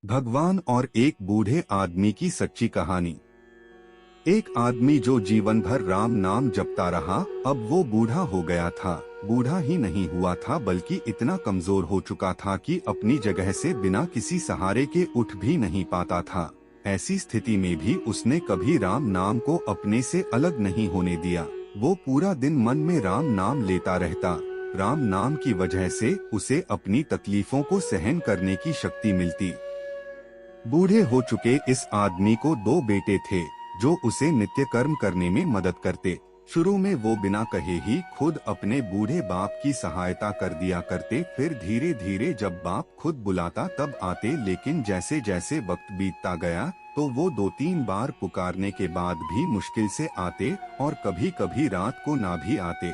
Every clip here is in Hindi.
भगवान और एक बूढ़े आदमी की सच्ची कहानी। एक आदमी जो जीवन भर राम नाम जपता रहा, अब वो बूढ़ा हो गया था। बूढ़ा ही नहीं हुआ था बल्कि इतना कमजोर हो चुका था कि अपनी जगह से बिना किसी सहारे के उठ भी नहीं पाता था। ऐसी स्थिति में भी उसने कभी राम नाम को अपने से अलग नहीं होने दिया। वो पूरा दिन मन में राम नाम लेता रहता। राम नाम की वजह से उसे अपनी तकलीफों को सहन करने की शक्ति मिलती। बूढ़े हो चुके इस आदमी को दो बेटे थे जो उसे नित्य कर्म करने में मदद करते। शुरू में वो बिना कहे ही खुद अपने बूढ़े बाप की सहायता कर दिया करते, फिर धीरे धीरे जब बाप खुद बुलाता तब आते। लेकिन जैसे जैसे वक्त बीतता गया तो वो दो तीन बार पुकारने के बाद भी मुश्किल से आते और कभी कभी रात को ना भी आते।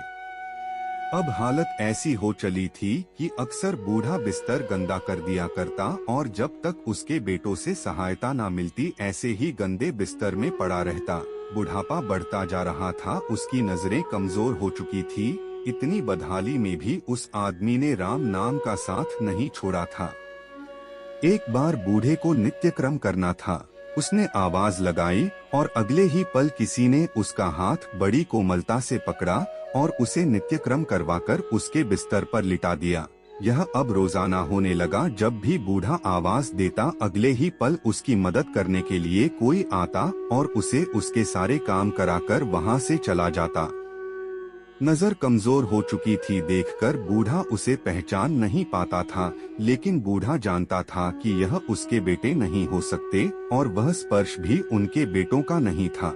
अब हालत ऐसी हो चली थी कि अक्सर बूढ़ा बिस्तर गंदा कर दिया करता और जब तक उसके बेटों से सहायता ना मिलती ऐसे ही गंदे बिस्तर में पड़ा रहता। बुढ़ापा बढ़ता जा रहा था, उसकी नजरें कमजोर हो चुकी थी। इतनी बदहाली में भी उस आदमी ने राम नाम का साथ नहीं छोड़ा था। एक बार बूढ़े को नित्य क्रम करना था। उसने आवाज लगाई और अगले ही पल किसी ने उसका हाथ बड़ी कोमलता से पकड़ा और उसे नित्य क्रम करवाकर उसके बिस्तर पर लिटा दिया। यह अब रोजाना होने लगा। जब भी बूढ़ा आवाज देता अगले ही पल उसकी मदद करने के लिए कोई आता और उसे उसके सारे काम कराकर वहां से चला जाता। नजर कमजोर हो चुकी थी देखकर बूढ़ा उसे पहचान नहीं पाता था, लेकिन बूढ़ा जानता था कि यह उसके बेटे नहीं हो सकते और वह स्पर्श भी उनके बेटों का नहीं था।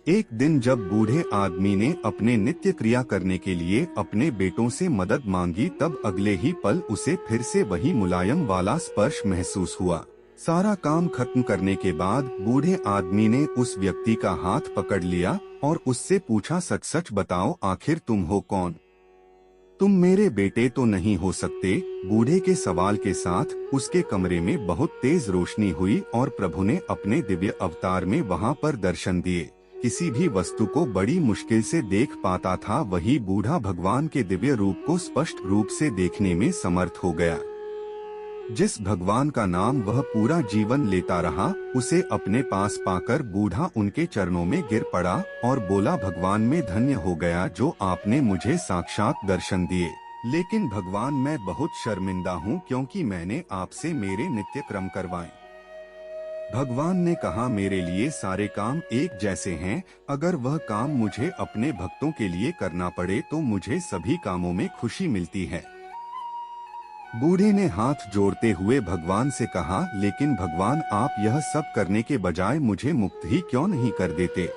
एक दिन जब बूढ़े आदमी ने अपने नित्य क्रिया करने के लिए अपने बेटों से मदद मांगी तब अगले ही पल उसे फिर से वही मुलायम वाला स्पर्श महसूस हुआ। सारा काम खत्म करने के बाद बूढ़े आदमी ने उस व्यक्ति का हाथ पकड़ लिया और उससे पूछा, सच सच बताओ आखिर तुम हो कौन? तुम मेरे बेटे तो नहीं हो सकते। बूढ़े के सवाल के साथ उसके कमरे में बहुत तेज रोशनी हुई और प्रभु ने अपने दिव्य अवतार में वहां पर दर्शन दिए। किसी भी वस्तु को बड़ी मुश्किल से देख पाता था, वही बूढ़ा भगवान के दिव्य रूप को स्पष्ट रूप से देखने में समर्थ हो गया। जिस भगवान का नाम वह पूरा जीवन लेता रहा, उसे अपने पास पाकर बूढ़ा उनके चरणों में गिर पड़ा और बोला, भगवान मैं धन्य हो गया जो आपने मुझे साक्षात दर्शन दिए। लेकिन भगवान मैं बहुत शर्मिंदा हूँ क्योंकि मैंने आपसे मेरे नित्य क्रम करवाए। भगवान ने कहा, मेरे लिए सारे काम एक जैसे हैं। अगर वह काम मुझे अपने भक्तों के लिए करना पड़े तो मुझे सभी कामों में खुशी मिलती है। बूढ़े ने हाथ जोड़ते हुए भगवान से कहा, लेकिन भगवान आप यह सब करने के बजाय मुझे मुक्त ही क्यों नहीं कर देते?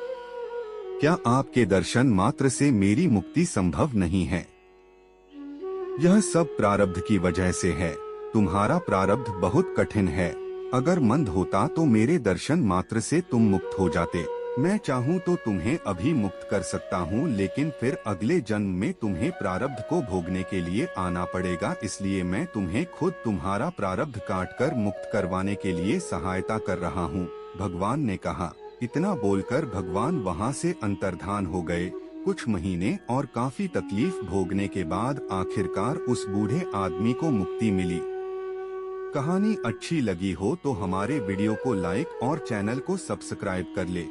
क्या आपके दर्शन मात्र से मेरी मुक्ति संभव नहीं है? यह सब प्रारब्ध की वजह से है। तुम्हारा प्रारब्ध बहुत कठिन है। अगर मंद होता तो मेरे दर्शन मात्र से तुम मुक्त हो जाते। मैं चाहूँ तो तुम्हें अभी मुक्त कर सकता हूँ, लेकिन फिर अगले जन्म में तुम्हें प्रारब्ध को भोगने के लिए आना पड़ेगा। इसलिए मैं तुम्हें खुद तुम्हारा प्रारब्ध काटकर मुक्त करवाने के लिए सहायता कर रहा हूँ, भगवान ने कहा। इतना बोलकर भगवान वहाँ से अंतर्धान हो गए। कुछ महीने और काफी तकलीफ भोगने के बाद आखिरकार उस बूढ़े आदमी को मुक्ति मिली। कहानी अच्छी लगी हो तो हमारे वीडियो को लाइक और चैनल को सब्सक्राइब कर ले।